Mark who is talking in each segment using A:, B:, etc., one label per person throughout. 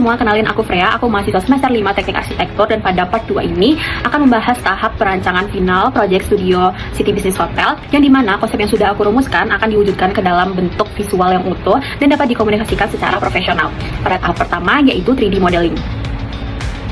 A: semua, kenalin aku Freya, aku mahasiswa semester 5 Teknik Arsitektur, dan pada part 2 ini akan membahas tahap perancangan final Project Studio City Business Hotel, yang dimana konsep yang sudah aku rumuskan akan diwujudkan ke dalam bentuk visual yang utuh dan dapat dikomunikasikan secara profesional. Pada tahap pertama yaitu 3D modeling.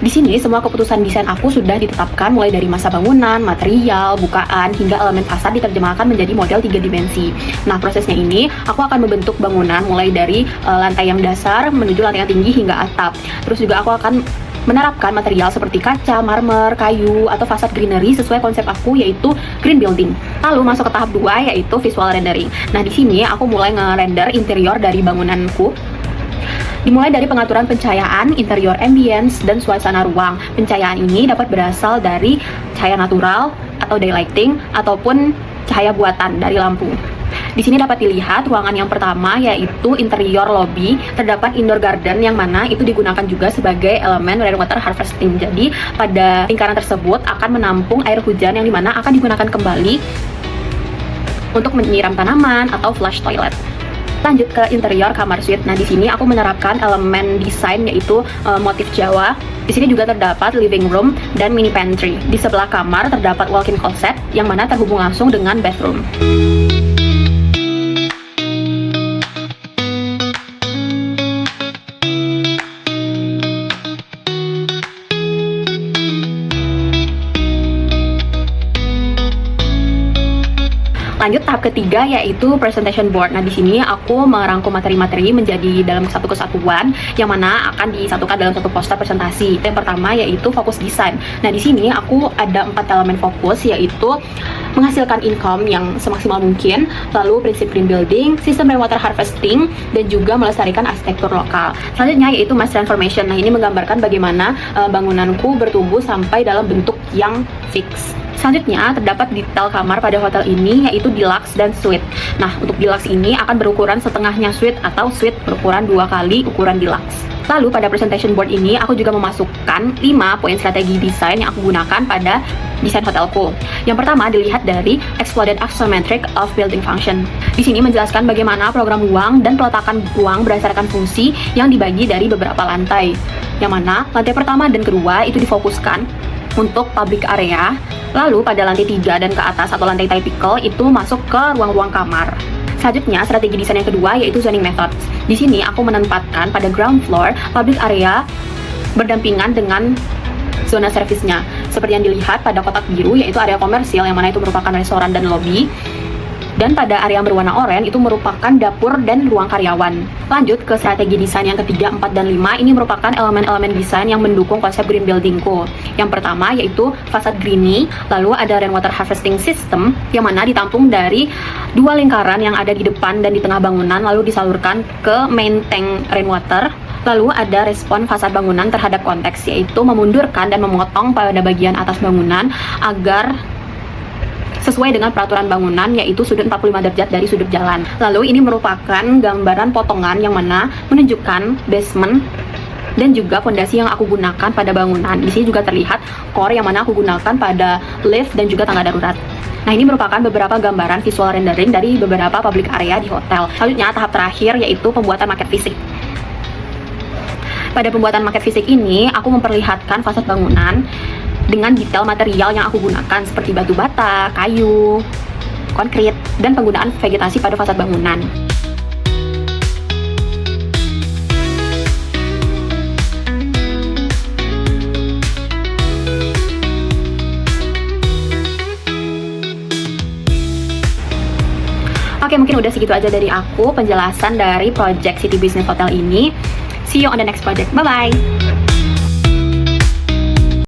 A: Di sini semua keputusan desain aku sudah ditetapkan mulai dari masa bangunan, material, bukaan, hingga elemen fasad diterjemahkan menjadi model 3 dimensi. Nah, prosesnya ini aku akan membentuk bangunan mulai dari lantai yang dasar menuju lantai yang tinggi hingga atap. Terus juga aku akan menerapkan material seperti kaca, marmer, kayu, atau fasad greenery sesuai konsep aku yaitu green building. Lalu masuk ke tahap 2 yaitu visual rendering. Nah, di sini aku mulai nge-render interior dari bangunanku. Dimulai dari pengaturan pencahayaan, interior ambience, dan suasana ruang. Pencahayaan ini dapat berasal dari cahaya natural atau daylighting ataupun cahaya buatan dari lampu. Di sini dapat dilihat ruangan yang pertama yaitu interior lobby, terdapat indoor garden yang mana itu digunakan juga sebagai elemen rainwater harvesting. Jadi pada lingkaran tersebut akan menampung air hujan yang dimana akan digunakan kembali untuk menyiram tanaman atau flush toilet. Lanjut ke interior kamar suite. Nah, di sini aku menerapkan elemen desain yaitu motif Jawa. Di sini juga terdapat living room dan mini pantry. Di sebelah kamar terdapat walk-in closet yang mana terhubung langsung dengan bathroom. Lanjut tahap ketiga yaitu presentation board. Nah, di sini aku merangkum materi-materi menjadi dalam satu kesatuan yang mana akan disatukan dalam satu poster presentasi. Yang pertama yaitu fokus desain. Nah, di sini aku ada 4 elemen fokus yaitu menghasilkan income yang semaksimal mungkin, lalu prinsip green building, sistem rainwater harvesting, dan juga melestarikan arsitektur lokal. Selanjutnya yaitu mass transformation. Nah, ini menggambarkan bagaimana bangunanku bertumbuh sampai dalam bentuk yang fix. Selanjutnya terdapat detail kamar pada hotel ini yaitu deluxe dan suite. Nah, untuk deluxe ini akan berukuran setengahnya suite atau suite berukuran 2 kali ukuran deluxe. Lalu pada presentation board ini aku juga memasukkan 5 poin strategi desain yang aku gunakan pada desain hotelku. Yang pertama dilihat dari exploded axonometric of building function. Di sini menjelaskan bagaimana program ruang dan peletakan ruang berdasarkan fungsi yang dibagi dari beberapa lantai. Yang mana lantai pertama dan kedua itu difokuskan untuk public area. Lalu pada lantai 3 dan ke atas atau lantai typical itu masuk ke ruang-ruang kamar. Selanjutnya strategi desain yang kedua yaitu zoning methods. Di sini aku menempatkan pada ground floor public area berdampingan dengan zona servisnya. Seperti yang dilihat pada kotak biru yaitu area komersil yang mana itu merupakan restoran dan lobby. Dan pada area yang berwarna oranye itu merupakan dapur dan ruang karyawan. Lanjut ke strategi desain yang ketiga, 4, dan 5. Ini merupakan elemen-elemen desain yang mendukung konsep green buildingku. Yang pertama yaitu fasad greeny, lalu ada rainwater harvesting system yang mana ditampung dari 2 lingkaran yang ada di depan dan di tengah bangunan lalu disalurkan ke main tank rainwater. Lalu ada respon fasad bangunan terhadap konteks yaitu memundurkan dan memotong pada bagian atas bangunan agar sesuai dengan peraturan bangunan yaitu sudut 45 derajat dari sudut jalan. Lalu ini merupakan gambaran potongan yang mana menunjukkan basement dan juga fondasi yang aku gunakan pada bangunan. Di sini juga terlihat core yang mana aku gunakan pada lift dan juga tangga darurat. Nah, ini merupakan beberapa gambaran visual rendering dari beberapa public area di hotel. Selanjutnya tahap terakhir yaitu pembuatan maket fisik. Pada pembuatan maket fisik ini aku memperlihatkan fasad bangunan dengan detail material yang aku gunakan seperti batu bata, kayu, konkrit, dan penggunaan vegetasi pada fasad bangunan. Oke, mungkin udah segitu aja dari aku penjelasan dari project City Business Hotel ini. See you on the next project. Bye-bye!